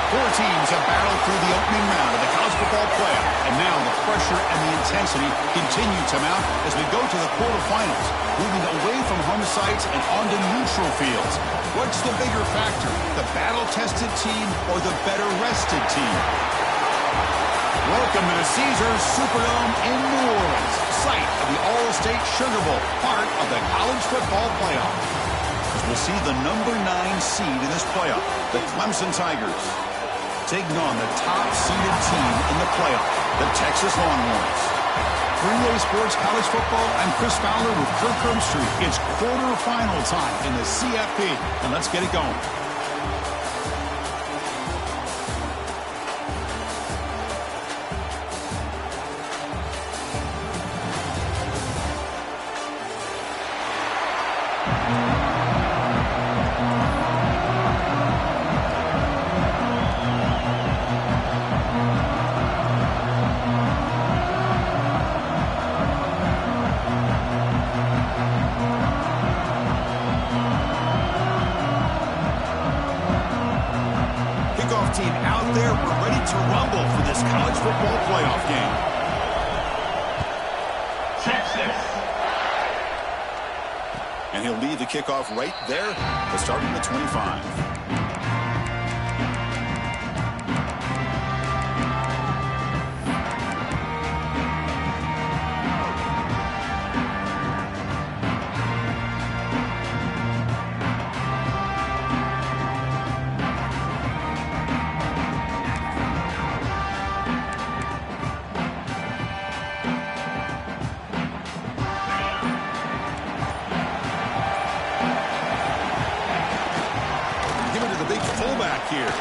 Four teams have battled through the opening round of the college football playoff, and now the pressure and the intensity continue to mount as we go to the quarterfinals, moving away from home sites and onto neutral fields. What's the bigger factor, the battle-tested team or the better-rested team? Welcome to the Caesars Superdome in New Orleans, site of the All-State Sugar Bowl, part of the college football playoff. As we'll see the number 9 seed in this playoff, the Clemson Tigers, taking on the top-seeded team in the playoff, the Texas Longhorns. 3A Sports College Football, I'm Chris Fowler with Kirk Herbstreit. It's quarterfinal time in the CFP, and let's get it going. Team out there, we're ready to rumble for this college football playoff game. Texas. And he'll lead the kickoff right there to start in the 25. Fullback here.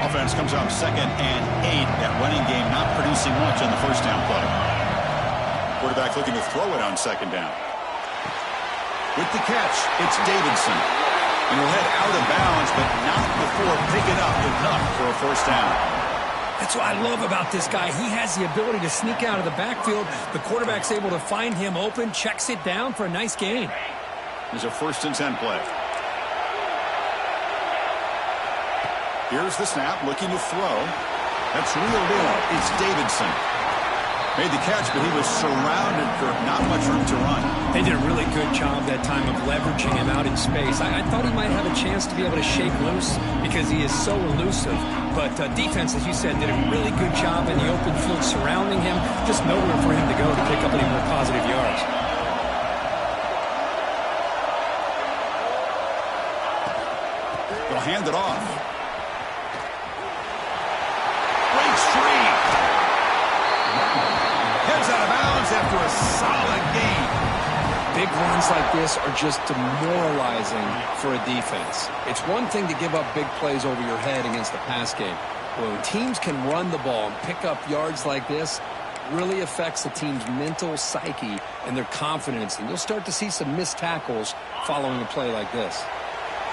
Offense comes up 2nd and 8. That running game not producing much on the first down play. Quarterback looking to throw it on 2nd down. With the catch, it's Davidson. And he'll head out of bounds, but not before picking up enough for a first down. That's what I love about this guy. He has the ability to sneak out of the backfield. The quarterback's able to find him open, checks it down for a nice gain. Here's a 1st and 10 play. Here's the snap, looking to throw. That's reeled in. It's Davidson. Made the catch, but he was surrounded for not much room to run. They did a really good job that time of leveraging him out in space. I thought he might have a chance to be able to shake loose because he is so elusive. But defense, as you said, did a really good job in the open field surrounding him. Just nowhere for him to go to pick up any more positive yards. They'll hand it off. After a solid game. Big runs like this are just demoralizing for a defense. It's one thing to give up big plays over your head against the pass game. When teams can run the ball and pick up yards like this, it really affects the team's mental psyche and their confidence. And you'll start to see some missed tackles following a play like this.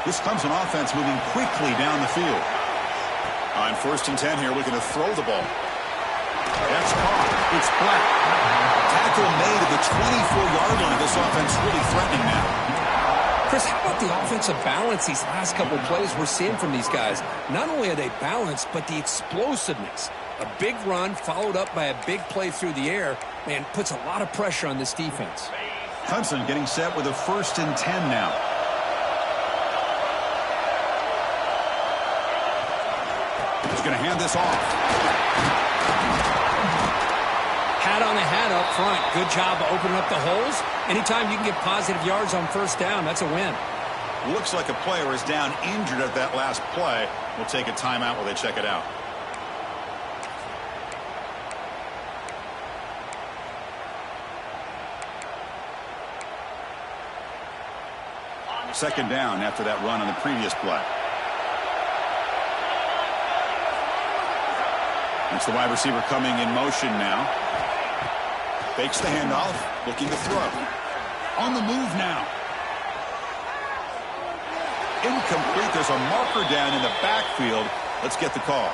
This Clemson offense moving quickly down the field. On 1st and 10 here, looking to throw the ball. That's caught. It's Black. Tackle made at the 24-yard line. This offense really threatening now. Chris, how about the offensive balance these last couple of plays we're seeing from these guys? Not only are they balanced, but the explosiveness. A big run followed up by a big play through the air, man, puts a lot of pressure on this defense. Clemson getting set with a 1st and 10 now. He's going to hand this off. Hat on the hat up front. Good job of opening up the holes. Anytime you can get positive yards on 1st down, that's a win. Looks like a player is down injured at that last play. We'll take a timeout while they check it out. Second down after that run on the previous play. It's the wide receiver coming in motion now. Fakes the handoff, looking to throw. On the move now. Incomplete. There's a marker down in the backfield. Let's get the call.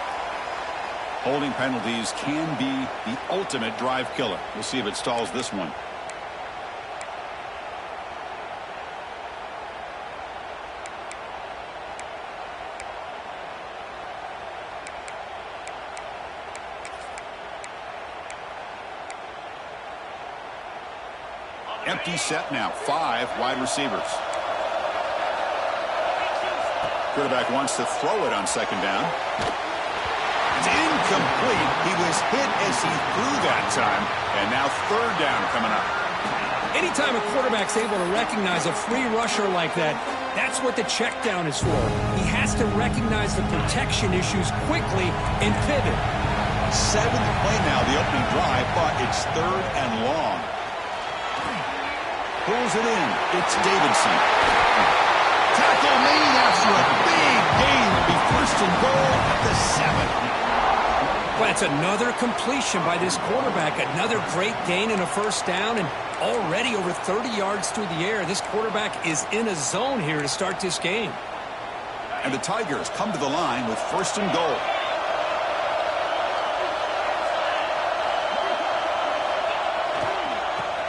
Holding penalties can be the ultimate drive killer. We'll see if it stalls this one. Empty set now. 5 wide receivers. Quarterback wants to throw it on second down. It's incomplete. He was hit as he threw that time. And now third down coming up. Anytime a quarterback's able to recognize a free rusher like that, that's what the check down is for. He has to recognize the protection issues quickly and pivot. 7th play now, the opening drive, but it's third and long. Pulls it in. It's Davidson. Tackle made after a big gain. It'll be first and goal at the 7. Well, it's another completion by this quarterback. Another great gain and a first down, and already over 30 yards through the air. This quarterback is in a zone here to start this game. And the Tigers come to the line with first and goal.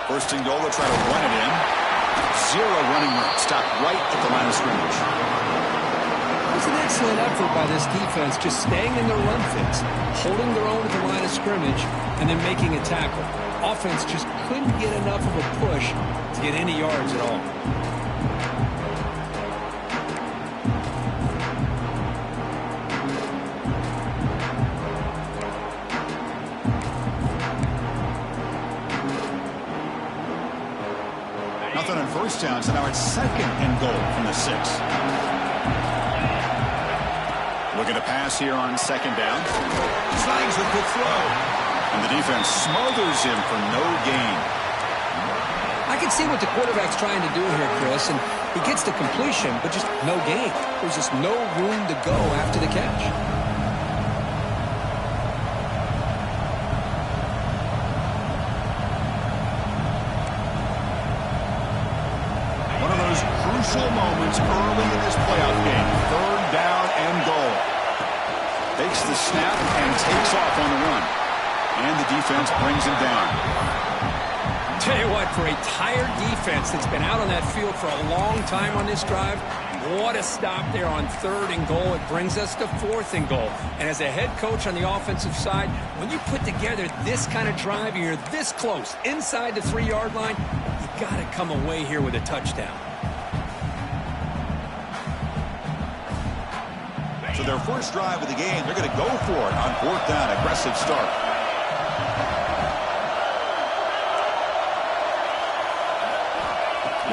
First and goal, they'll try to run it in. 0 running room. Stopped right at the line of scrimmage. It was an excellent effort by this defense, just staying in their run fits, holding their own at the line of scrimmage, and then making a tackle. Offense just couldn't get enough of a push to get any yards at all. Nothing on first down, so now it's second and goal from the 6. Looking to pass here on second down. Slides with the throw. And the defense smothers him for no gain. I can see what the quarterback's trying to do here, Chris, and he gets the completion, but just no gain. There's just no room to go after the catch. Crucial moments early in this playoff game. Third down and goal. Takes the snap and takes off on the run. And the defense brings him down. Tell you what, for a tired defense that's been out on that field for a long time on this drive, what a stop there on third and goal. It brings us to fourth and goal. And as a head coach on the offensive side, when you put together this kind of drive and you're this close inside the 3-yard line, you got to come away here with a touchdown. So their first drive of the game, they're going to go for it on fourth down. Aggressive start.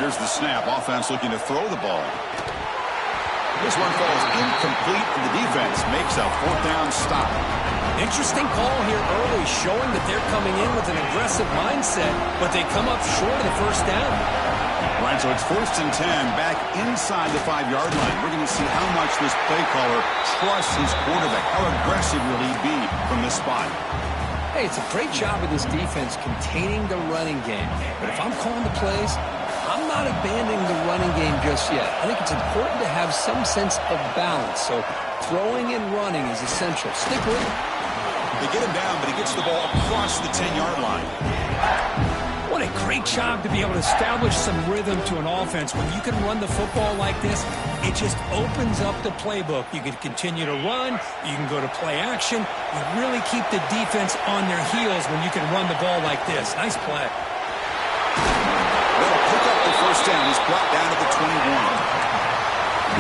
Here's the snap. Offense looking to throw the ball. This one falls incomplete, and the defense makes a fourth down stop. Interesting call here early, showing that they're coming in with an aggressive mindset, but they come up short of the first down. Right, so it's first and 10 back inside the 5-yard line. We're going to see how much this play caller trusts his quarterback. How aggressive will he be from this spot? Hey, it's a great job of this defense containing the running game. But if I'm calling the plays, I'm not abandoning the running game just yet. I think it's important to have some sense of balance. So throwing and running is essential. Stick with it. They get him down, but he gets the ball across the 10-yard line. What a great job to be able to establish some rhythm to an offense. When you can run the football like this, it just opens up the playbook. You can continue to run. You can go to play action. You really keep the defense on their heels when you can run the ball like this. Nice play. They'll pick up the first down. He's brought down to the 21.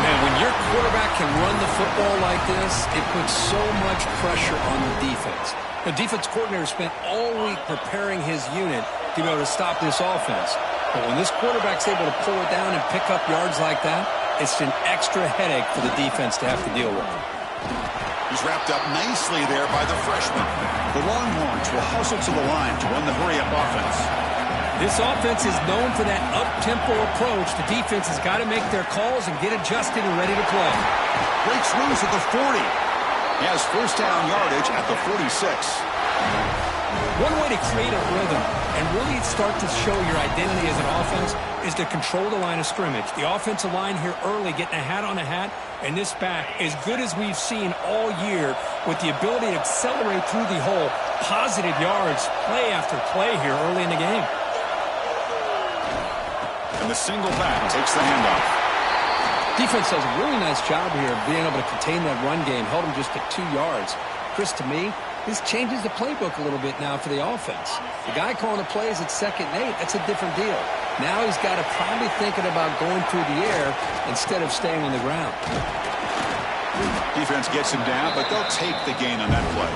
Man, when your quarterback can run the football like this, it puts so much pressure on the defense. The defense coordinator spent all week preparing his unit to be able to stop this offense. But when this quarterback's able to pull it down and pick up yards like that, it's an extra headache for the defense to have to deal with. He's wrapped up nicely there by the freshman. The Longhorns will hustle to the line to run the hurry-up offense. This offense is known for that up-tempo approach. The defense has got to make their calls and get adjusted and ready to play. Breaks loose at the 40. He has first down yardage at the 46. One way to create a rhythm and really start to show your identity as an offense is to control the line of scrimmage. The offensive line here early getting a hat on a hat, and this back as good as we've seen all year with the ability to accelerate through the hole. Positive yards, play after play here early in the game. And the single back takes the handoff. Defense does a really nice job here of being able to contain that run game, held him just at 2 yards. Chris, to me, this changes the playbook a little bit now for the offense. The guy calling the plays at 2nd and 8, that's a different deal. Now he's got to probably thinking about going through the air instead of staying on the ground. Defense gets him down, but they'll take the gain on that play.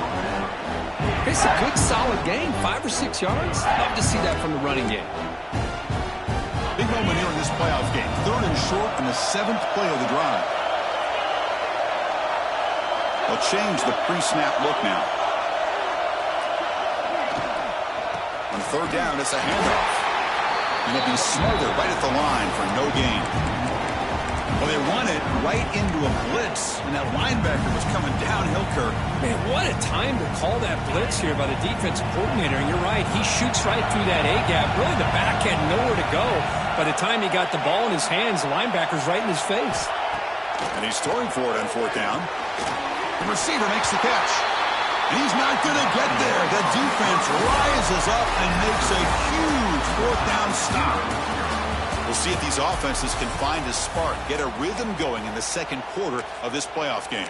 It's a good, solid gain, 5 or 6 yards. Love to see that from the running game. Big moment here in this playoff game. 3rd and short on the 7th play of the drive. They'll change the pre-snap look now. On 3rd down, it's a handoff. And they'll be smothered right at the line for no gain. Well, they run it right into a blitz, and that linebacker was coming downhill, Kirk. Man, what a time to call that blitz here by the defensive coordinator. And you're right, he shoots right through that A-gap. Really, the back had nowhere to go. By the time he got the ball in his hands, the linebacker's right in his face. And he's throwing for it on 4th down. The receiver makes the catch. And he's not going to get there. The defense rises up and makes a huge 4th down stop. We'll see if these offenses can find a spark, get a rhythm going in the 2nd quarter of this playoff game.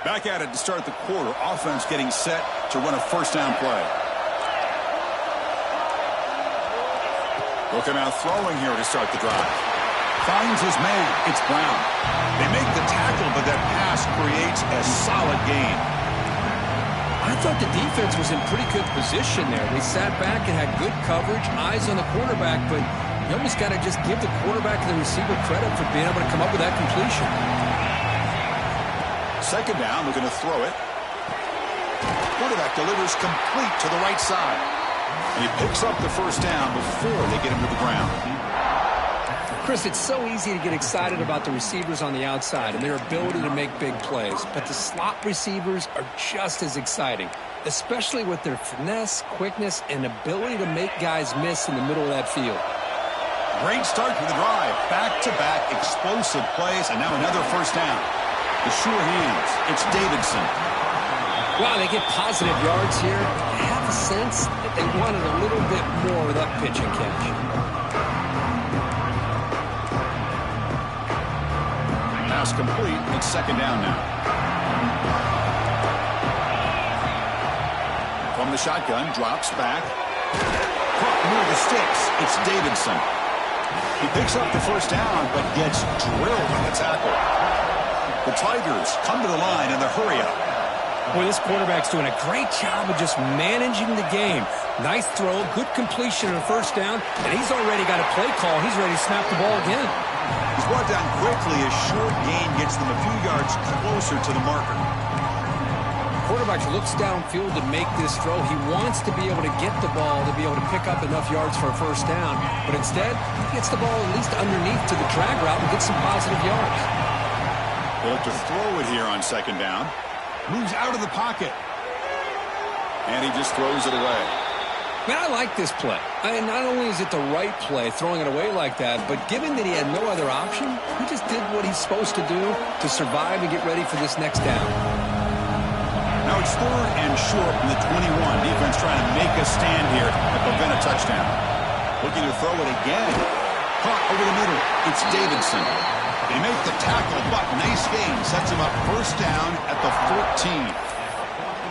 Back at it to start the quarter. Offense getting set to run a 1st down play. Looking out throwing here to start the drive. Finds his man. It's Brown. They make the tackle, but that pass creates a solid gain. I thought the defense was in pretty good position there. They sat back and had good coverage, eyes on the quarterback, but you almost got to just give the quarterback and the receiver credit for being able to come up with that completion. 2nd down, looking to throw it. Quarterback delivers complete to the right side. And he picks up the 1st down before they get him to the ground. Chris, it's so easy to get excited about the receivers on the outside and their ability to make big plays, but the slot receivers are just as exciting, especially with their finesse, quickness, and ability to make guys miss in the middle of that field. Great start to the drive. Back-to-back explosive plays, and now another 1st down. The sure hands. It's Davidson. Wow, they get positive yards here. I have a sense that they wanted a little bit more of that pitch and catch. Pass complete. It's 2nd down now. From the shotgun, drops back. Caught near the sticks. It's Davidson. He picks up the 1st down, but gets drilled on the tackle. The Tigers come to the line in the hurry-up. Boy, this quarterback's doing a great job of just managing the game. Nice throw, good completion on the 1st down, and he's already got a play call. He's ready to snap the ball again. He's brought down quickly. A short gain gets them a few yards closer to the marker. Quarterback looks downfield to make this throw. He wants to be able to get the ball to be able to pick up enough yards for a 1st down, but instead, he gets the ball at least underneath to the drag route and gets some positive yards. They'll have to throw it here on 2nd down. Moves out of the pocket. And he just throws it away. Man, I like this play. Not only is it the right play, throwing it away like that, but given that he had no other option, he just did what he's supposed to do to survive and get ready for this next down. Now it's 3rd and short from the 21. Defense trying to make a stand here and prevent a touchdown. Looking to throw it again. Caught over the middle. It's Davidson. They make the tackle, but nice gain. Sets him up 1st down at the 14.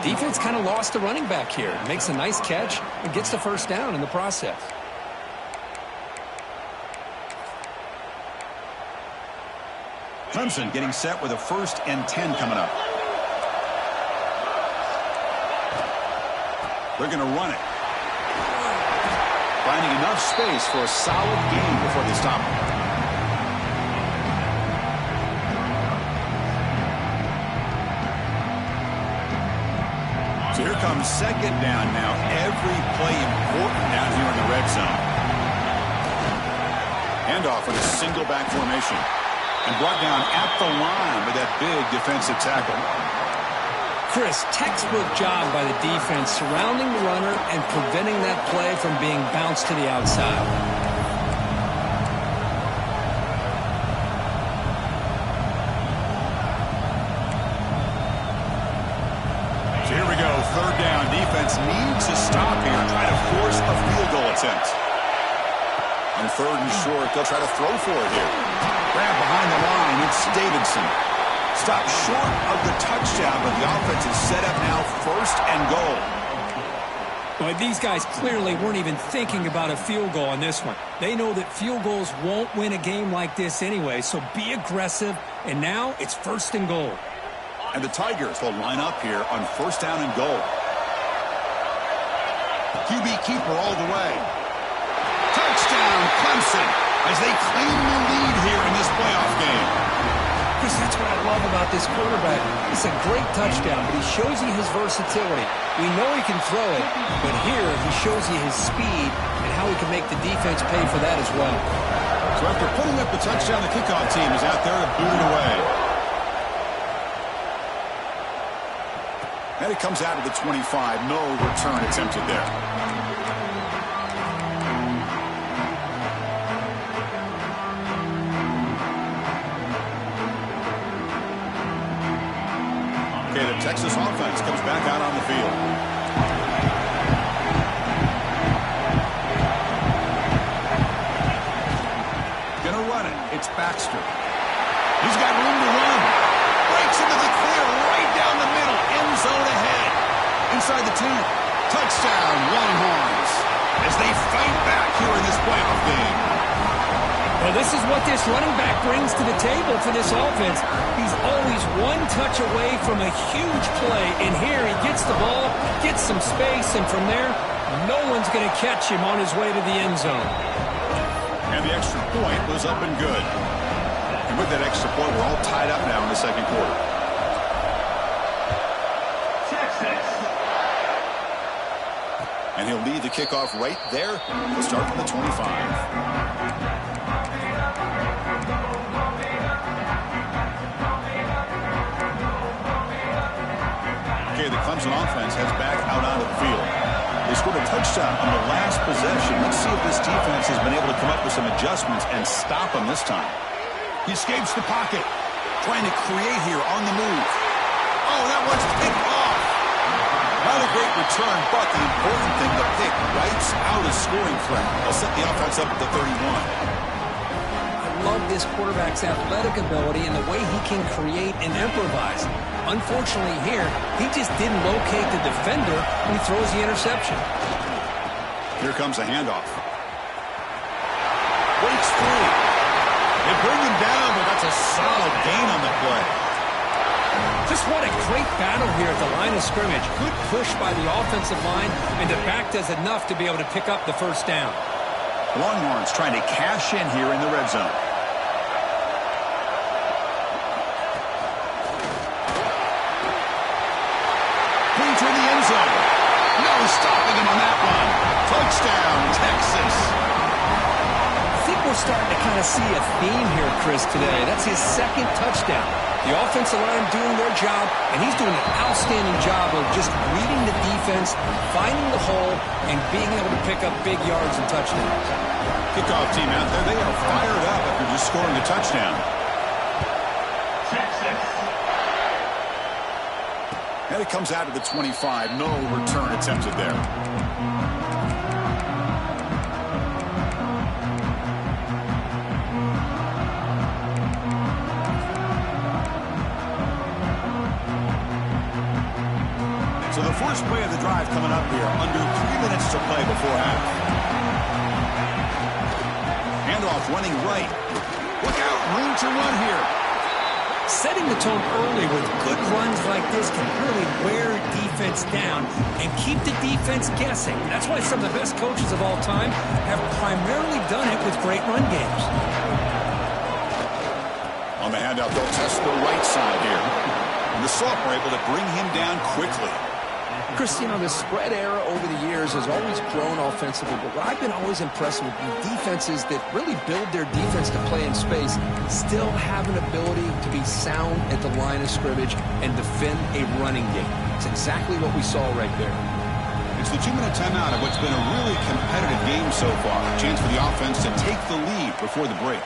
Defense kind of lost the running back here. Makes a nice catch and gets the 1st down in the process. Clemson getting set with a 1st and 10 coming up. They're going to run it. Finding enough space for a solid gain before they stop him. So here comes 2nd down now. Every play important down here in the red zone. Handoff with a single back formation. And brought down at the line with that big defensive tackle. Chris, textbook job by the defense surrounding the runner and preventing that play from being bounced to the outside. So here we go, third down. Defense needs to stop here, try to force a field goal attempt. On third and short, they'll try to throw for it here. Grab behind the line, it's Davidson. Stopped short of the touchdown, but the offense is set up now, first and goal. But these guys clearly weren't even thinking about a field goal on this one. They know that field goals won't win a game like this anyway, so be aggressive, and now it's first and goal. And the Tigers will line up here on first down and goal. QB keeper all the way. Touchdown, Clemson, as they claim the lead here in this playoff game. Chris, that's what I love about this quarterback. It's a great touchdown, but he shows you his versatility. We know he can throw it, but here he shows you his speed and how he can make the defense pay for that as well. So after putting up the touchdown, the kickoff team is out there to boot it away. And it comes out of the 25. No return attempted there. Okay, the Texas offense comes back out on the field. Gonna run it. It's Baxter. He's got room to run. Breaks into the clear right down the middle. End zone ahead. Inside the 10. Touchdown, Longhorns. As they fight back here in this playoff game. Well, this is what this running back brings to the table for this offense. He's always one touch away from a huge play, and here he gets the ball, gets some space, and from there, no one's going to catch him on his way to the end zone. And the extra point was up and good. And with that extra point, we're all tied up now in the second quarter. And he'll lead the kickoff right there. He'll start from the 25. Okay, the Clemson offense heads back out onto the field. They scored a touchdown on the last possession. Let's see if this defense has been able to come up with some adjustments and stop them this time. He escapes the pocket, trying to create here on the move. Oh, that one's picked off. Not a great return, but the important thing, the pick wipes out a scoring threat. They'll set the offense up at the 31. Love this quarterback's athletic ability and the way he can create and improvise. Unfortunately here, he just didn't locate the defender when he throws the interception. Here comes a handoff. Breaks free. They bring him down, but that's a solid gain on the play. Just what a great battle here at the line of scrimmage. Good push by the offensive line, and the back does enough to be able to pick up the first down. Longhorns trying to cash in here in the red zone. To the end zone. No stopping him on that one. Touchdown, Texas. I think we're starting to kind of see a theme here, Chris, today. That's his second touchdown. The offensive line doing their job, and he's doing an outstanding job of just reading the defense, finding the hole, and being able to pick up big yards and touchdowns. Kickoff team out there, they are fired up after just scoring a touchdown. And it comes out of the 25. No return attempted there. So the first play of the drive coming up here. Under 3 minutes to play before half. Handoff running right. Look out, room to run here. Setting the tone early with good runs like this can really wear defense down and keep the defense guessing. That's why some of the best coaches of all time have primarily done it with great run games. On the handout, they'll test the right side here. And the Soft were able to bring him down quickly. Chris, you know, the spread era over the years has always grown offensively, but what I've been always impressed with defenses that really build their defense to play in space still have an ability to be sound at the line of scrimmage and defend a running game. It's exactly what we saw right there. It's the 2-minute timeout of what's been a really competitive game so far. A chance for the offense to take the lead before the break.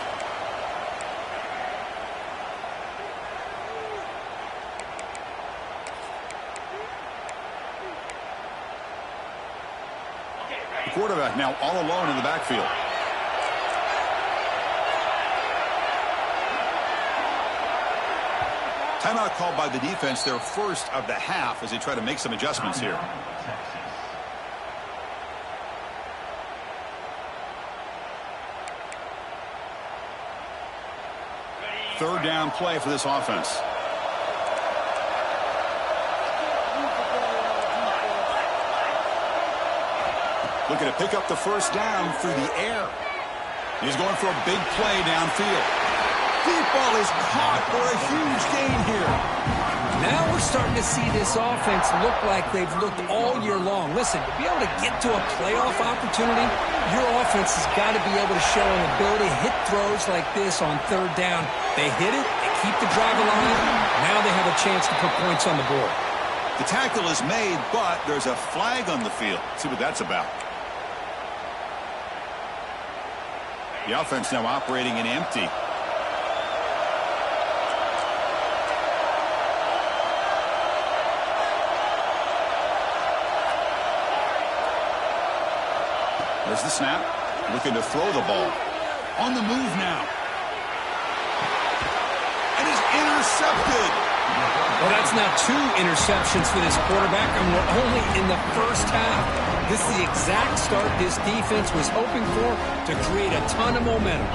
The quarterback now all alone in the backfield. Timeout called by the defense, their first of the half, as they try to make some adjustments here. Third down play for this offense. Looking to pick up the first down through the air. He's going for a big play downfield. Deep ball is caught for a huge gain here. Now we're starting to see this offense look like they've looked all year long. Listen, to be able to get to a playoff opportunity, your offense has got to be able to show an ability to hit throws like this on third down. They hit it, they keep the drive alive. Now they have a chance to put points on the board. The tackle is made, but there's a flag on the field. Let's see what that's about. The offense now operating in empty. There's the snap. Looking to throw the ball. On the move now. And is intercepted. Well, that's now 2 interceptions for this quarterback, and we're only in the first half. This is the exact start this defense was hoping for to create a ton of momentum.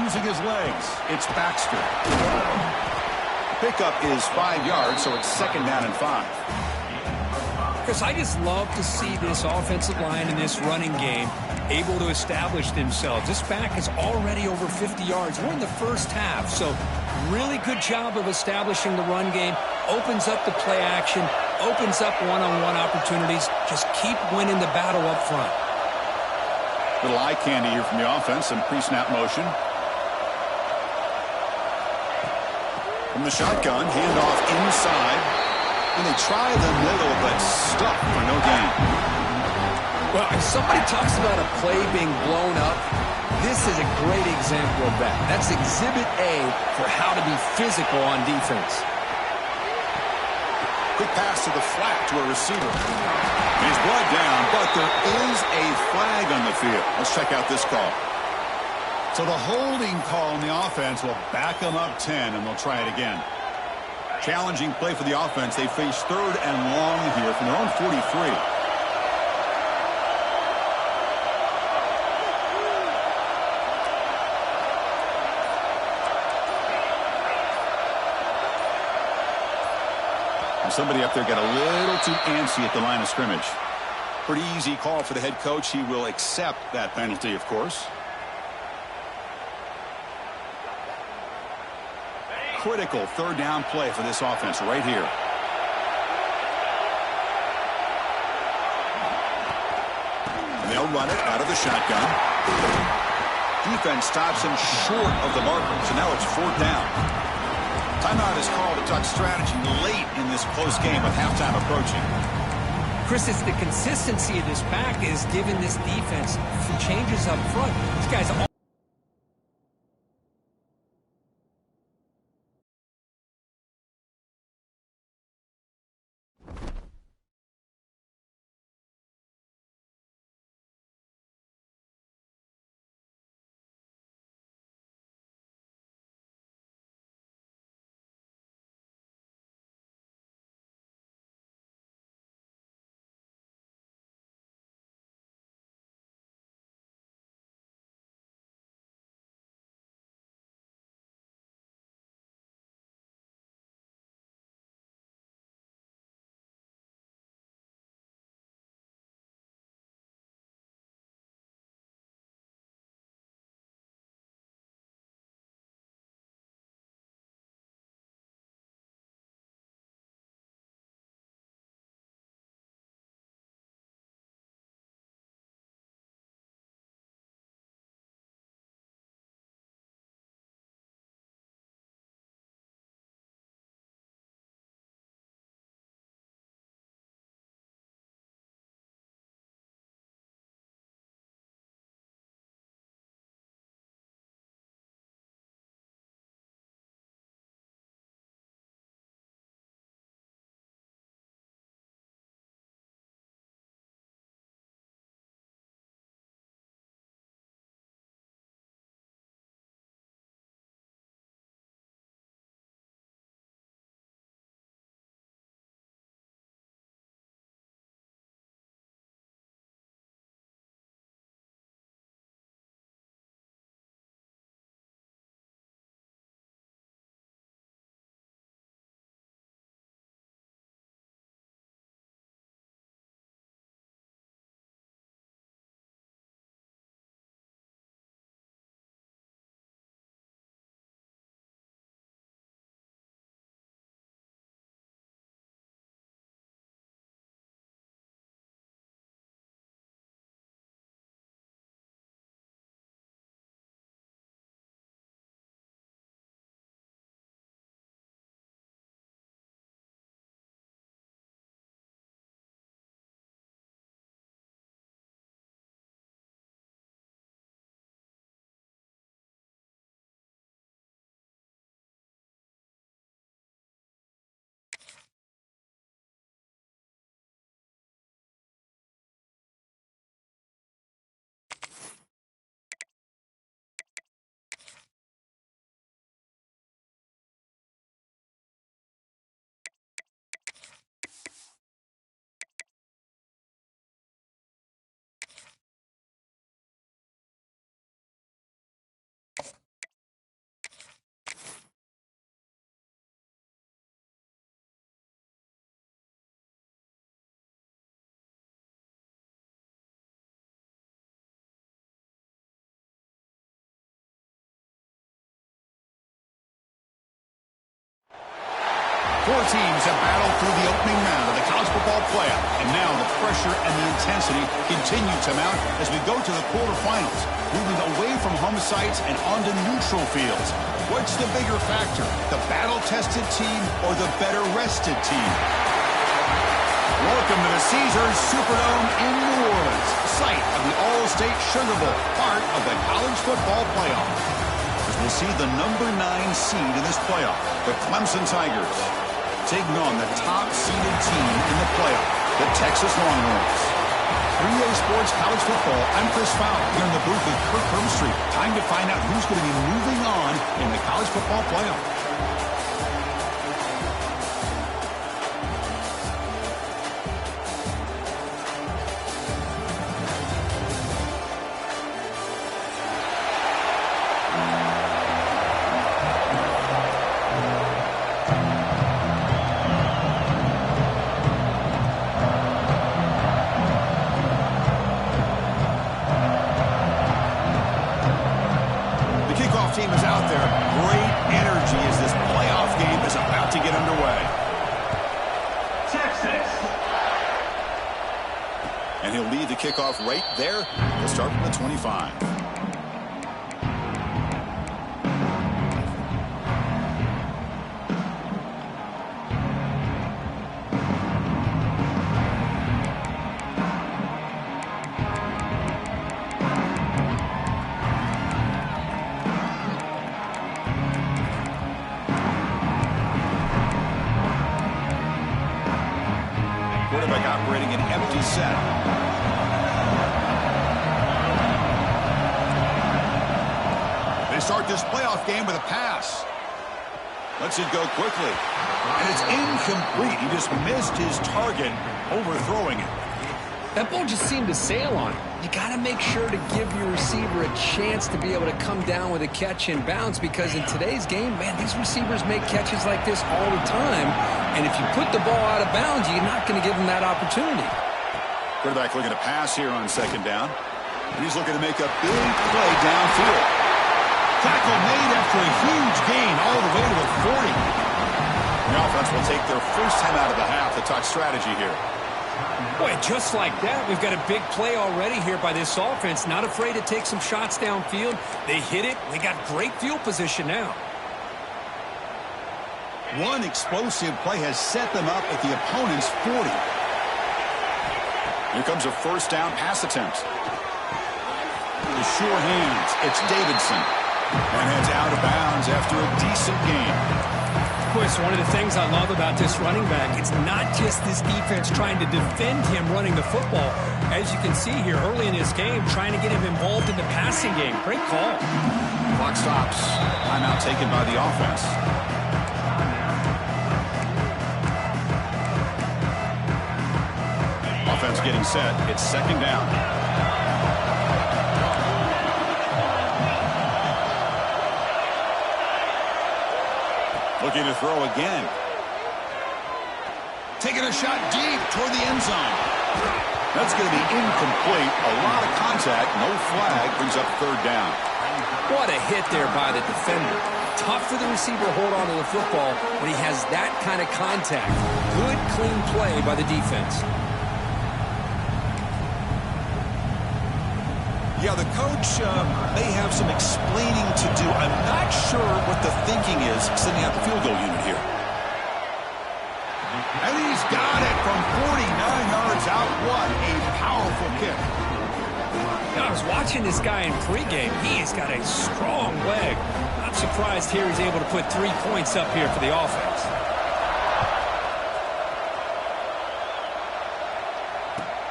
Using his legs, it's Baxter. Pickup is 5 yards, so it's second down and 5. Chris, I just love to see this offensive line in this running game able to establish themselves. This back is already over 50 yards. We're in the first half, so really good job of establishing the run game. Opens up the play action, opens up one-on-one opportunities. Just keep winning the battle up front. Little eye candy here from the offense, some pre-snap motion. From the shotgun, handoff inside. And they try the middle, but stuck for no gain. Well, if somebody talks about a play being blown up, this is a great example of that. That's exhibit A for how to be physical on defense. Quick pass to the flat to a receiver. He's brought down, but there is a flag on the field. Let's check out this call. So the holding call on the offense will back them up 10, and they'll try it again. Challenging play for the offense. They face third and long here from their own 43. Somebody up there got a little too antsy at the line of scrimmage. Pretty easy call for the head coach. He will accept that penalty, of course. Critical third down play for this offense right here. And they'll run it out of the shotgun. Defense stops him short of the marker, so now it's fourth down. Timeout is called to talk strategy late in this close game with halftime approaching. Chris, it's the consistency of this pack is giving this defense changes up front. These guys Four teams have battled through the opening round of the college football playoff, and now the pressure and the intensity continue to mount as we go to the quarterfinals, moving away from home sites and onto neutral fields. What's the bigger factor, the battle-tested team or the better-rested team? Welcome to the Caesars Superdome in New Orleans, site of the All-State Sugar Bowl, part of the college football playoff. As we'll see the number 9 seed in this playoff, the Clemson Tigers, taking on the top-seeded team in the playoff, the Texas Longhorns. 3A Sports College Football, I'm Chris Fowler here in the booth with Kirk Hermstreet. Time to find out who's going to be moving on in the college football playoff. Team is out there. Great energy as this playoff game is about to get underway. Texas. And he'll lead the kickoff right there. He'll start from the 25. Quarterback operating an empty set. They start this playoff game with a pass. Lets it go quickly. And it's incomplete. He just missed his target, overthrowing it. That ball just seemed to sail on it. You got to make sure to give your receiver a chance to be able to come down with a catch and bounce, because in today's game, man, these receivers make catches like this all the time. And if you put the ball out of bounds, you're not going to give them that opportunity. Quarterback looking to pass here on second down. And he's looking to make a big play downfield. Tackle made after a huge gain all the way to a 40. The offense will take their first time out of the half to talk strategy here. Boy, just like that, we've got a big play already here by this offense. Not afraid to take some shots downfield. They hit it. They got great field position now. One explosive play has set them up at the opponent's 40. Here comes a first down pass attempt. The sure hands. It's Davidson. And heads out of bounds after a decent gain. Of course, one of the things I love about this running back, it's not just this defense trying to defend him running the football. As you can see here early in this game, trying to get him involved in the passing game. Great call. Clock stops. Timeout taken by the offense. Offense getting set. It's second down. Looking to throw again. Taking a shot deep toward the end zone. That's going to be incomplete. A lot of contact. No flag. Brings up third down. What a hit there by the defender. Tough for the receiver to hold on to the football when he has that kind of contact. Good, clean play by the defense. Yeah, the coach may have some explaining to do. I'm not sure what the thinking is sending out the field goal unit here. And he's got it from 49 yards out. What a powerful kick. I was watching this guy in pregame. He has got a strong leg. Not surprised here he's able to put 3 points up here for the offense.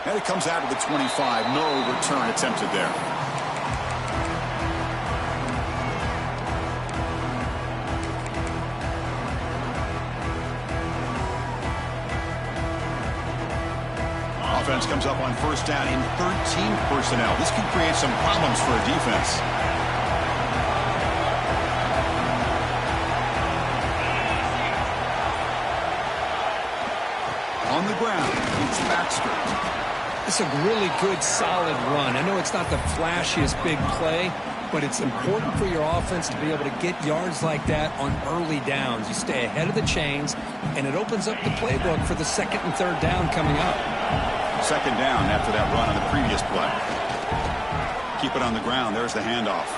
And it comes out of the 25. No return attempted there. Offense comes up on first down in 13 personnel. This can create some problems for a defense. On the ground, it's Baxter. It's a really good, solid run. I know it's not the flashiest big play, but it's important for your offense to be able to get yards like that on early downs. You stay ahead of the chains, and it opens up the playbook for the second and third down coming up. Second down after that run on the previous play. Keep it on the ground. There's the handoff.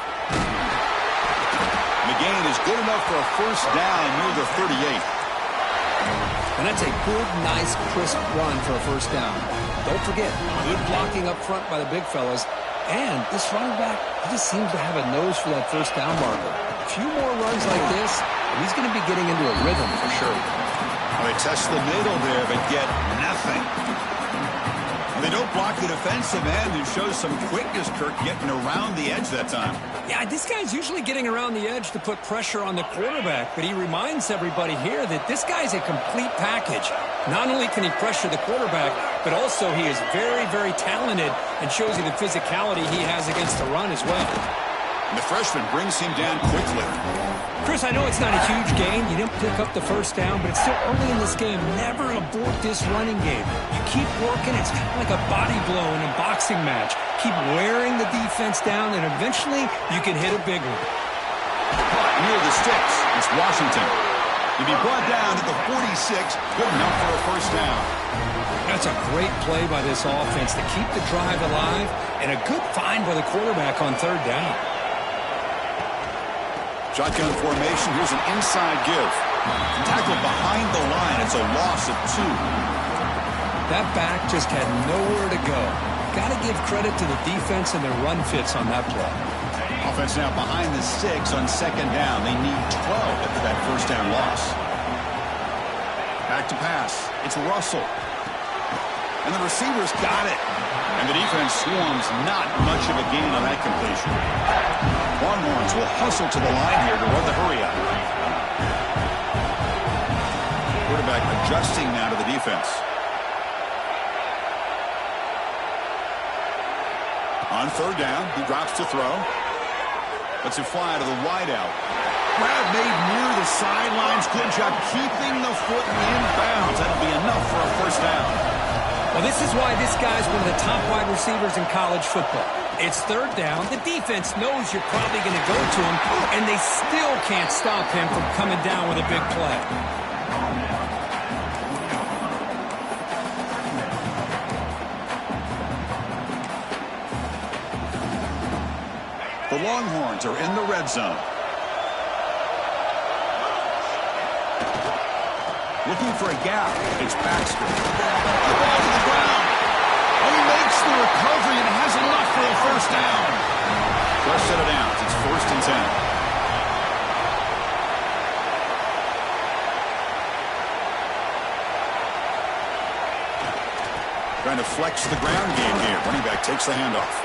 McGain is good enough for a first down near the 38. And that's a good, nice, crisp run for a first down. Don't forget, good blocking up front by the big fellas. And this running back, he just seems to have a nose for that first down marker. A few more runs like this, and he's going to be getting into a rhythm for sure. Well, they test the middle there, but get nothing. They don't block the defensive end, who shows some quickness, Kirk, getting around the edge that time. Yeah, this guy's usually getting around the edge to put pressure on the quarterback, but he reminds everybody here that this guy's a complete package. Not only can he pressure the quarterback, but also he is very, very talented and shows you the physicality he has against the run as well. And the freshman brings him down quickly. Chris, I know it's not a huge gain. You didn't pick up the first down, but it's still early in this game. Never abort this running game. You keep working. It's kind of like a body blow in a boxing match. Keep wearing the defense down, and eventually you can hit a big one. Near the sticks, it's Washington. He'll be brought down at the 46, good enough for a first down. That's a great play by this offense to keep the drive alive, and a good find by the quarterback on third down. Shotgun formation, here's an inside give. Tackled behind the line, it's a loss of 2. That back just had nowhere to go. Got to give credit to the defense and their run fits on that play. Offense now behind the 6 on second down. They need 12 after that first down loss. Back to pass. It's Russell. And the receivers got it. And the defense swarms, not much of a gain on that completion. Longhorns will hustle to the line here to run the hurry up. Quarterback adjusting now to the defense. On third down, he drops to throw. Lets it fly to the wideout. Grab made near the sidelines. Good job keeping the foot in bounds. That'll be enough for a first down. Well, this is why this guy's one of the top wide receivers in college football. It's third down. The defense knows you're probably going to go to him, and they still can't stop him from coming down with a big play. The Longhorns are in the red zone. Looking for a gap. It's Baxter. The ball to the ground. And he makes the recovery and has enough for a first down. First set of downs. It's 1st and 10. Trying to flex the ground game here. Running back takes the handoff.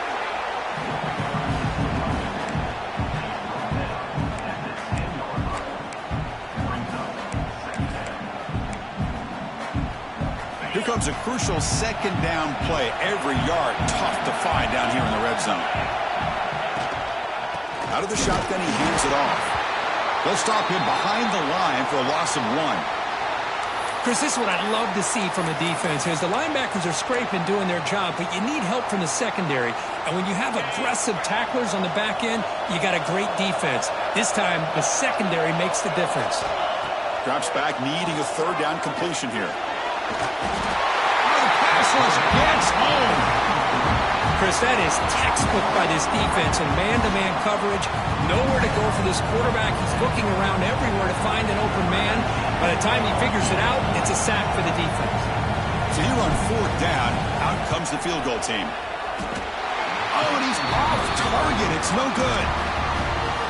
Here comes a crucial second down play. Every yard tough to find down here in the red zone. Out of the shotgun, he hands it off. They'll stop him behind the line for a loss of 1. Chris, this is what I'd love to see from a defense is the linebackers are scraping, doing their job, but you need help from the secondary. And when you have aggressive tacklers on the back end, you got a great defense. This time, the secondary makes the difference. Drops back, needing a third down completion here. The pass rush gets home. Chris, that is textbook by this defense in man-to-man coverage. Nowhere to go for this quarterback. He's looking around everywhere to find an open man. By the time he figures it out, it's a sack for the defense. So here on 4th down, out comes the field goal team. Oh, and he's off target. It's no good.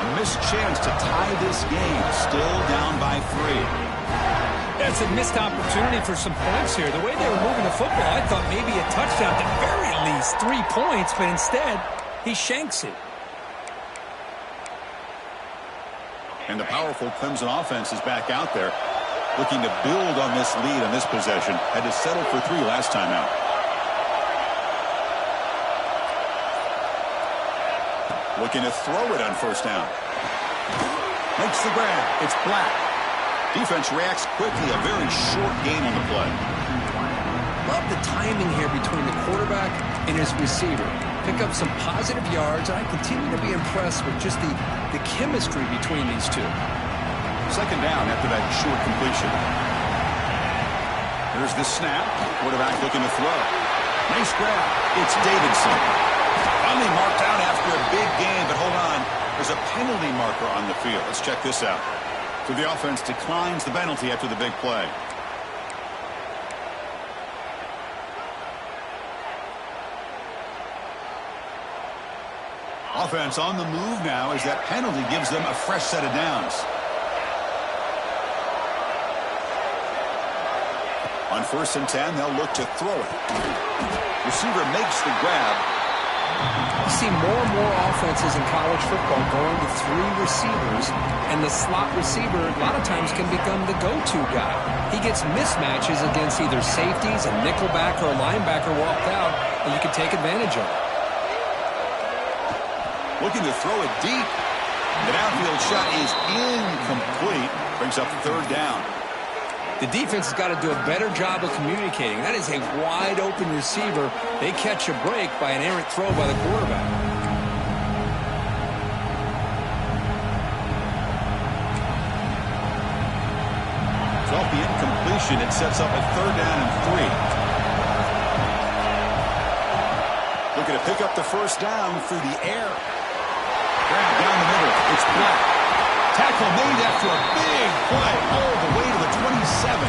A missed chance to tie this game. Still down by 3. That's a missed opportunity for some points here. The way they were moving the football, I thought maybe a touchdown, at the very least 3 points, but instead, he shanks it. And the powerful Clemson offense is back out there, looking to build on this lead on this possession. Had to settle for 3 last time out. Looking to throw it on first down. Makes the grab. It's Black. Defense reacts quickly. A very short game on the play. Love the timing here between the quarterback and his receiver. Pick up some positive yards, and I continue to be impressed with just the chemistry between these two. Second down after that short completion. Here's the snap. Quarterback looking to throw. Nice grab. It's Davidson. Finally marked out after a big game, but hold on. There's a penalty marker on the field. Let's check this out. So the offense declines the penalty after the big play. Offense on the move now as that penalty gives them a fresh set of downs. On 1st and 10, they'll look to throw it. Receiver makes the grab. You see more and more offenses in college football going to 3 receivers, and the slot receiver a lot of times can become the go-to guy. He gets mismatches against either safeties, a nickelback, or a linebacker walked out, and you can take advantage of it. Looking to throw it deep. The downfield shot is incomplete. Brings up 3rd down. The defense has got to do a better job of communicating. That is a wide-open receiver. They catch a break by an errant throw by the quarterback. So off the incompletion, it sets up a 3rd down and 3. Looking to pick up the 1st down through the air. Grab down the middle. It's Black. Tackle made after a big play all the way to the 27.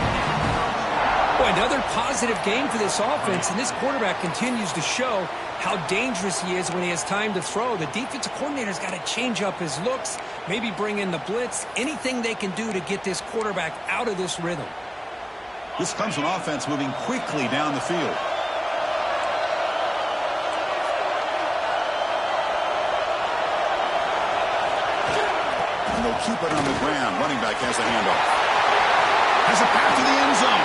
Boy, another positive game for this offense, and this quarterback continues to show how dangerous he is when he has time to throw. The defensive coordinator's got to change up his looks, maybe bring in the blitz, anything they can do to get this quarterback out of this rhythm. This Clemson offense moving quickly down the field. Keep it on the ground. Running back has the handoff. Has a pass to the end zone.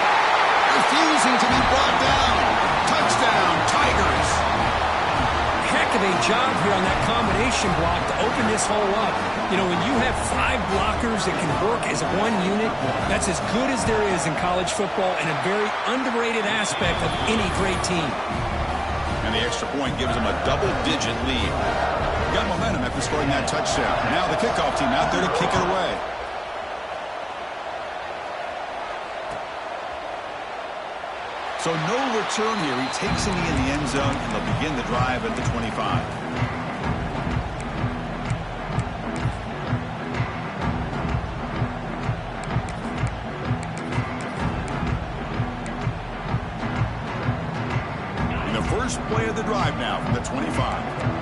Refusing to be brought down. Touchdown, Tigers. Heck of a job here on that combination block to open this hole up. You know, when you have 5 blockers that can work as one unit, that's as good as there is in college football and a very underrated aspect of any great team. And the extra point gives them a double-digit lead. Got momentum after scoring that touchdown. Now the kickoff team out there to kick it away. So no return here. He takes it in the end zone, and they'll begin the drive at the 25. In the first play of the drive now from the 25.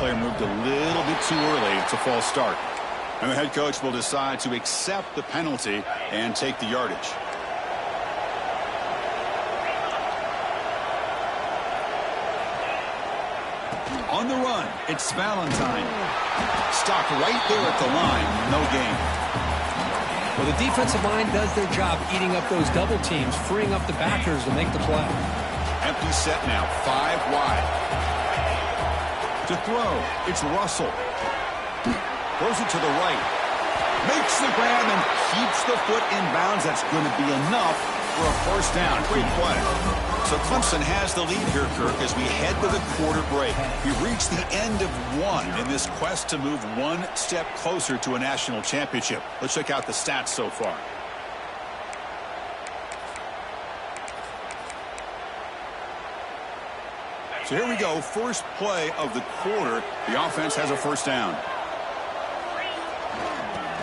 Player moved a little bit too early. It's a false start. And the head coach will decide to accept the penalty and take the yardage. On the run, it's Valentine. Stopped right there at the line. No gain. Well, the defensive line does their job eating up those double teams, freeing up the backers to make the play. Empty set now, 5 wide. To throw, it's Russell. Throws it to the right. Makes the grab and keeps the foot in bounds. That's going to be enough for a 1st down. Great play. So Clemson has the lead here, Kirk, as we head to the quarter break. We've reached the end of 1 in this quest to move 1 step closer to a national championship. Let's check out the stats so far. So here we go, first play of the quarter. The offense has a 1st down.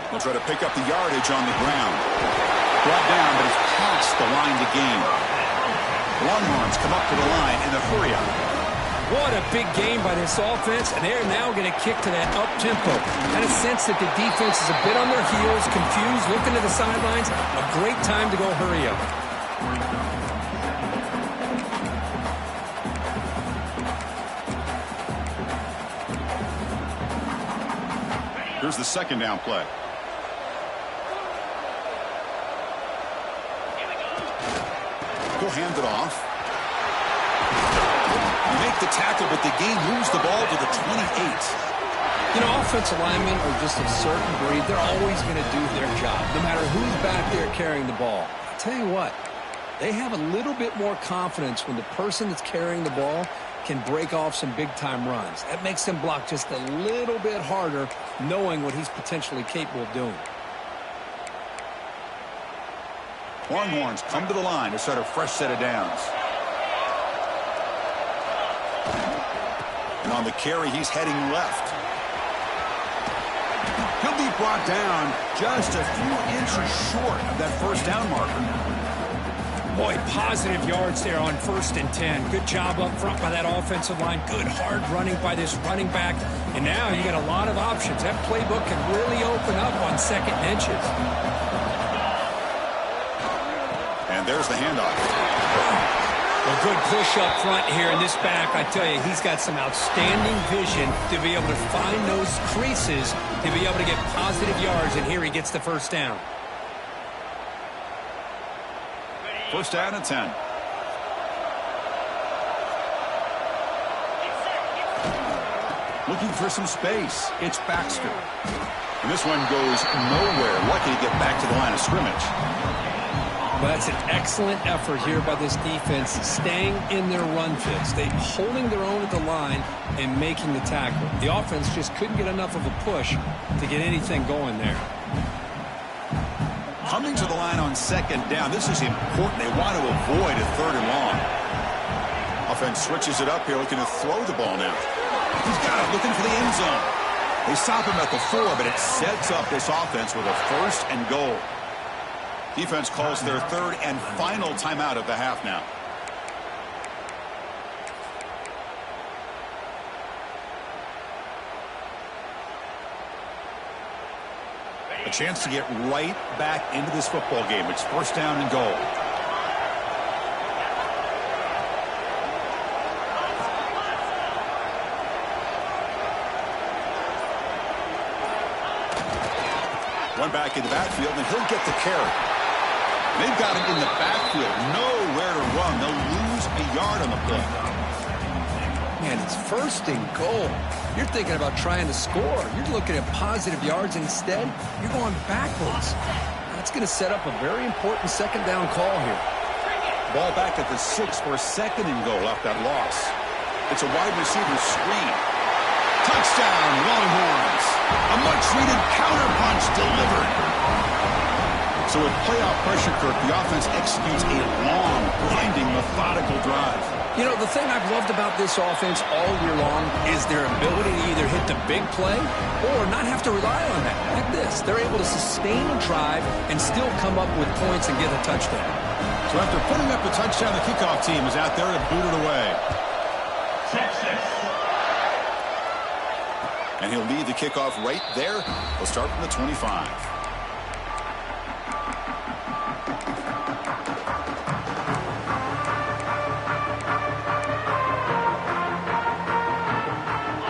They'll try to pick up the yardage on the ground. Brought down, but it's past the line to gain. Longhorns come up to the line in a hurry-up. What a big game by this offense, and they're now going to kick to that up-tempo. Kind of sense that the defense is a bit on their heels, confused, looking to the sidelines. A great time to go hurry up. Here's the 2nd down play. He'll hand it off. You make the tackle, but the game moves the ball to the 28. You know, offensive linemen are just a certain breed. They're always going to do their job, no matter who's back there carrying the ball. I'll tell you what, they have a little bit more confidence when the person that's carrying the ball can break off some big-time runs. That makes them block just a little bit harder, knowing what he's potentially capable of doing. Longhorns come to the line to start a fresh set of downs. And on the carry, he's heading left. He'll be brought down just a few inches short of that first down marker. Boy, positive yards there on 1st and 10. Good job up front by that offensive line. Good hard running by this running back. And now you got a lot of options. That playbook can really open up on 2nd and inches. And there's the handoff. A good push up front here in this back. I tell you, he's got some outstanding vision to be able to find those creases, to be able to get positive yards, and here he gets the first down. First down and 10. Looking for some space. It's Baxter. And this one goes nowhere. Lucky to get back to the line of scrimmage. Well, that's an excellent effort here by this defense, staying in their run fits. They're holding their own at the line and making the tackle. The offense just couldn't get enough of a push to get anything going there. Coming to the line on 2nd down. This is important. They want to avoid a 3rd and long. Offense switches it up here, looking to throw the ball now. He's got it, looking for the end zone. They stop him at the 4, but it sets up this offense with a 1st and goal. Defense calls their 3rd and final timeout of the half now. A chance to get right back into this football game. It's 1st down and goal. One back in the backfield, and he'll get the carry. They've got him in the backfield. Nowhere to run. They'll lose a yard on the play. Man, it's 1st and goal. You're thinking about trying to score. You're looking at positive yards, and instead, you're going backwards. That's going to set up a very important 2nd down call here. Ball back at the 6 for 2nd and goal off that loss. It's a wide receiver screen. Touchdown, Longhorns. A much-needed counterpunch delivered. So with playoff pressure, Kirk, the offense executes a long, grinding, methodical drive. You know, the thing I've loved about this offense all year long is their ability to either hit the big play or not have to rely on that. Like this, they're able to sustain a drive and still come up with points and get a touchdown. So after putting up the touchdown, the kickoff team is out there to boot it away. And he'll lead the kickoff right there. He'll start from the 25.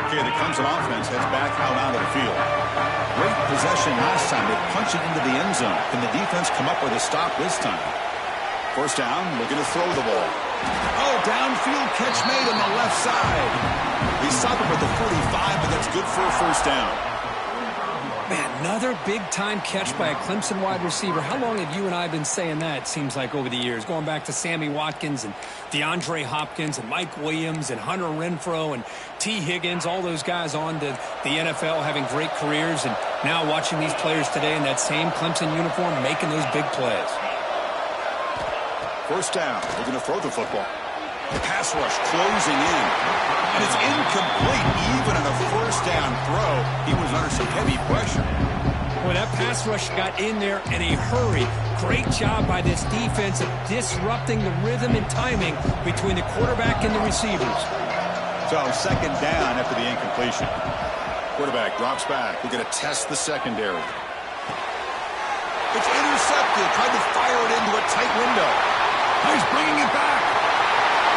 Okay, the Clemson offense heads back out onto the field. Great possession last time. They punch it into the end zone. Can the defense come up with a stop this time? 1st down, looking to throw the ball. Oh, downfield catch made on the left side. He stopped him at the 45, but that's good for a 1st down. Man, another big-time catch by a Clemson wide receiver. How long have you and I been saying that, it seems like, over the years? Going back to Sammy Watkins and DeAndre Hopkins and Mike Williams and Hunter Renfrow and T. Higgins, all those guys on to the NFL having great careers, and now watching these players today in that same Clemson uniform making those big plays. 1st down. They're going to throw the football. The pass rush closing in. And it's incomplete. Even on a 1st down throw, he was under some heavy pressure. Well, that pass rush got in there in a hurry. Great job by this defense of disrupting the rhythm and timing between the quarterback and the receivers. So 2nd down after the incompletion. Quarterback drops back. We're going to test the secondary. It's intercepted. Tried to fire it into a tight window. He's bringing it back.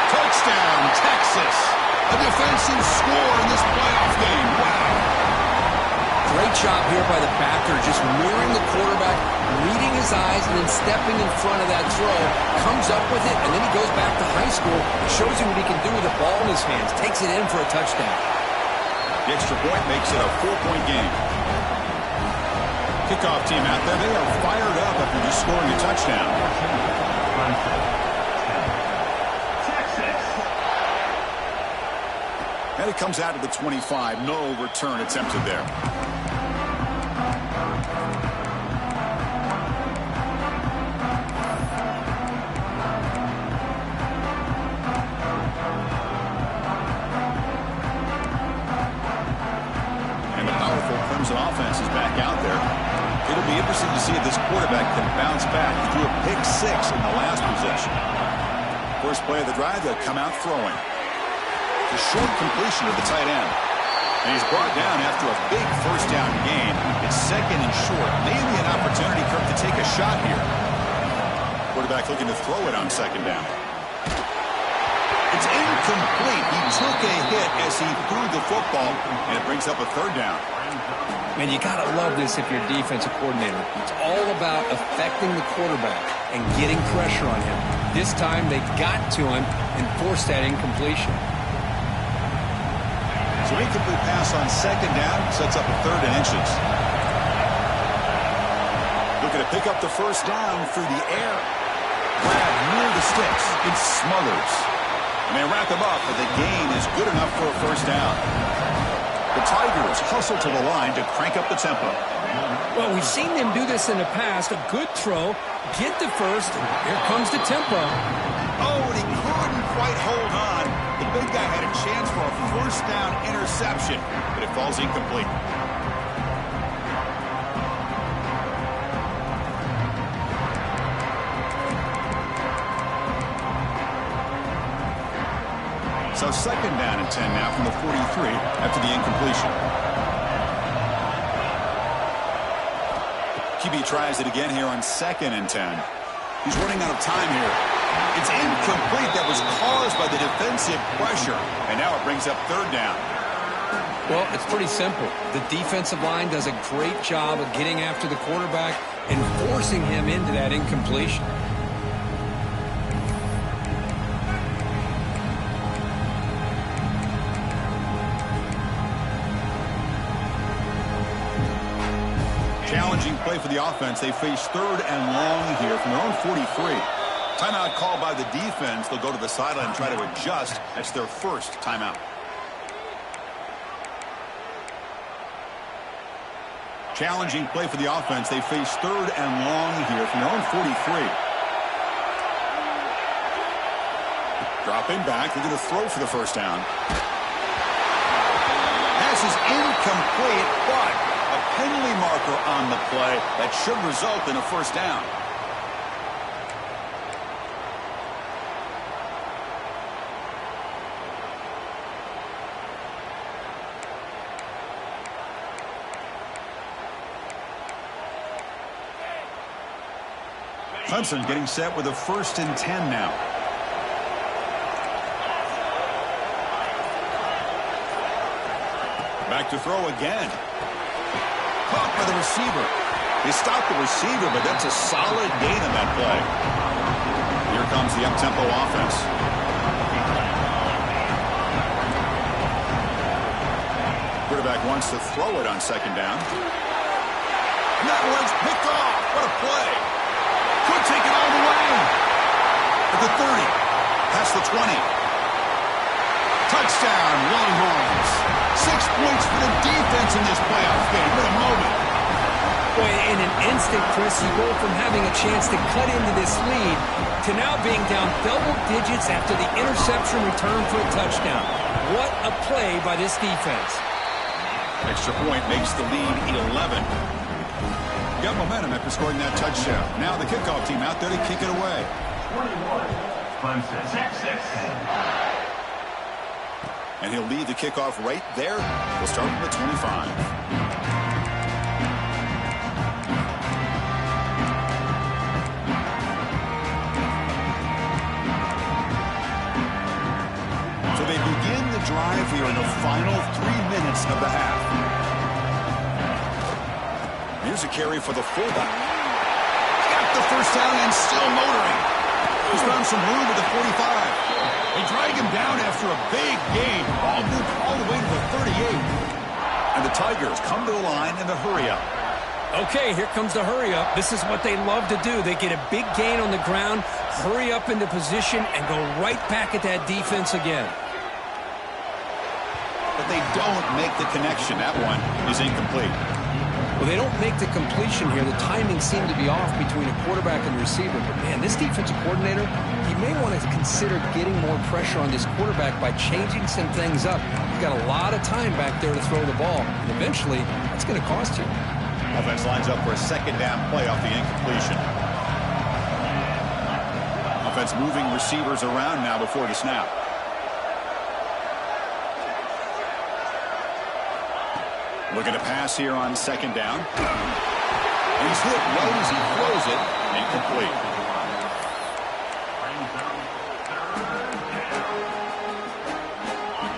Touchdown, Texas. A defensive score in this playoff game. Wow. Great job here by the backer, just mirroring the quarterback, reading his eyes, and then stepping in front of that throw. Comes up with it, and then he goes back to high school. Shows you what he can do with the ball in his hands. Takes it in for a touchdown. The extra point makes it a 4-point game. Kickoff team out there, they are fired up after just scoring a touchdown. And it comes out to the 25. No return attempted there. And the powerful Clemson offense is back out there. It'll be interesting to see if this quarterback can bounce back. He threw a pick 6 in the last possession. First play of the drive, they'll come out throwing. The short completion of the tight end. And he's brought down after a big first down gain. It's second and short. Maybe an opportunity for him to take a shot here. Quarterback looking to throw it on second down. It's incomplete. He took a hit as he threw the football, and it brings up a third down. Man, you got to love this if you're a defensive coordinator. It's all about affecting the quarterback and getting pressure on him. This time they got to him and forced that incompletion. So incomplete pass on second down sets up a third and inches. Looking to pick up the first down through the air. Grab near the sticks. It smothers. And they wrap him up, but the gain is good enough for a first down. The Tigers hustle to the line to crank up the tempo. Well, we've seen them do this in the past. A good throw, get the first, here comes the tempo. Oh, and he couldn't quite hold on. The big guy had a chance for a first down interception, but it falls incomplete. So second down and 10 now from the 43 after the incompletion. QB tries it again here on second and 10. He's running out of time here. It's incomplete. That was caused by the defensive pressure. And now it brings up third down. Well, it's pretty simple. The defensive line does a great job of getting after the quarterback and forcing him into that incompletion. Challenging play for the offense. They face third and long here from their own 43. Timeout called by the defense. They'll go to the sideline and try to adjust. That's their first timeout. Challenging play for the offense. They face third and long here from their own 43. Dropping back. They're going to throw for the first down. Pass is incomplete, but a penalty marker on the play that should result in a first down. Clemson getting set with a first and 10 now. Back to throw again. Caught by the receiver. They stopped the receiver, but that's a solid gain on that play. Here comes the up-tempo offense. Quarterback wants to throw it on second down. And that one's picked off. What a play. Could take it all the way. At the 30. Past the 20. Touchdown, Longhorns. 6 points for the defense in this playoff game. What a moment. Boy, in an instant, Chris, you go from having a chance to cut into this lead to now being down double digits after the interception return for a touchdown. What a play by this defense. Extra point makes the lead 11. Got momentum after scoring that touchdown. Now the kickoff team out there to kick it away. 21, Clemson. And he'll lead the kickoff right there. We'll start from the 25. So they begin the drive here in the final 3 minutes of the half. Here's a carry for the fullback. Got the first down and still motoring. He's found some room at the 45. They drag him down after a big gain. Ball moved all the way to the 38. And the Tigers come to the line in the hurry-up. Okay, here comes the hurry-up. This is what they love to do. They get a big gain on the ground, hurry up into position, and go right back at that defense again. But they don't make the connection. That one is incomplete. Well, they don't make the completion here. The timing seemed to be off between a quarterback and the receiver. But, man, this defensive coordinator, he may want to consider getting more pressure on this quarterback by changing some things up. He's got a lot of time back there to throw the ball. And eventually, that's going to cost you. Offense lines up for a second down play off the incompletion. Offense moving receivers around now before the snap. Looking to pass here on second down. And he's hit right as he throws it. Incomplete.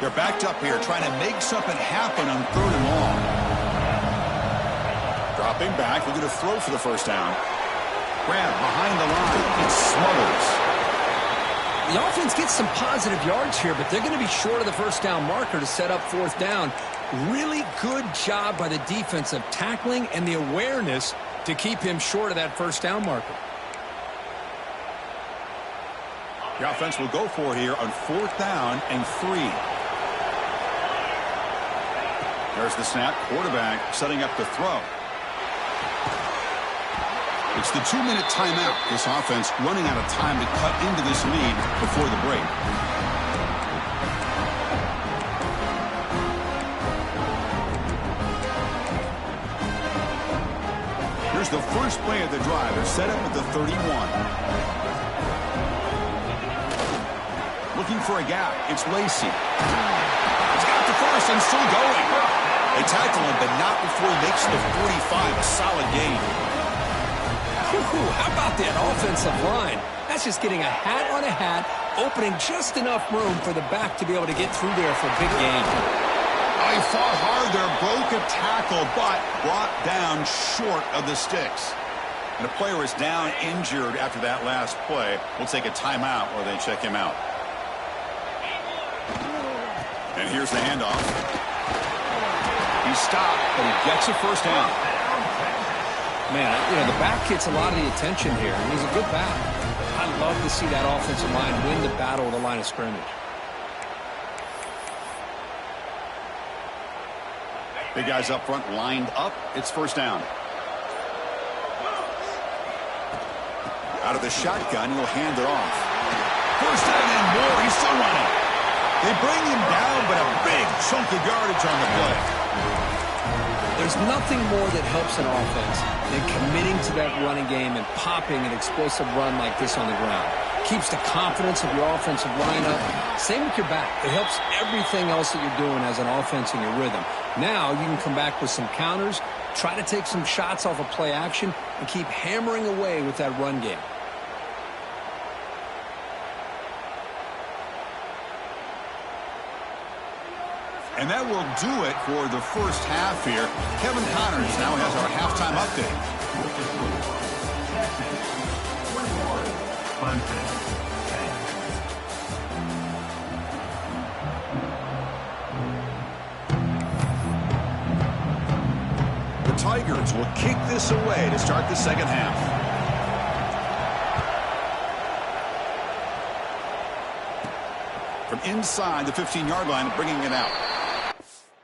They're backed up here trying to make something happen on 3rd and long. Dropping back, looking to throw for the first down. Grab behind the line. It smothers. The offense gets some positive yards here, but they're going to be short of the first down marker to set up 4th down. Really good job by the defense of tackling and the awareness to keep him short of that first down marker. The offense will go for here on 4th down and 3. There's the snap. Quarterback setting up the throw. It's the 2-minute timeout. This offense running out of time to cut into this lead before the break. Here's the first play of the drive. They're set up at the 31. Looking for a gap. It's Lacey. He's got the first and still going. They tackle him, but not before he makes the 45. A solid gain. How about that offensive line? That's just getting a hat on a hat, opening just enough room for the back to be able to get through there for a big gain. He fought hard there, broke a tackle, but brought down short of the sticks. And the player is down injured after that last play. We'll take a timeout or they check him out. And here's the handoff. He stopped, but he gets a first down. Man, you know, the back gets a lot of the attention here. He's a good back. I love to see that offensive line win the battle of the line of scrimmage. Big guys up front lined up. It's first down. Out of the shotgun, he'll hand it off. First down and more. He's still running. They bring him down, but a big chunk of yardage on the play. There's nothing more that helps an offense than committing to that running game and popping an explosive run like this on the ground. Keeps the confidence of your offensive line up. Same with your back. It helps everything else that you're doing as an offense in your rhythm. Now you can come back with some counters, try to take some shots off of play action, and keep hammering away with that run game. And that will do it for the first half here. Kevin Connors now has our halftime update. The Tigers will kick this away to start the second half. From inside the 15-yard line, bringing it out.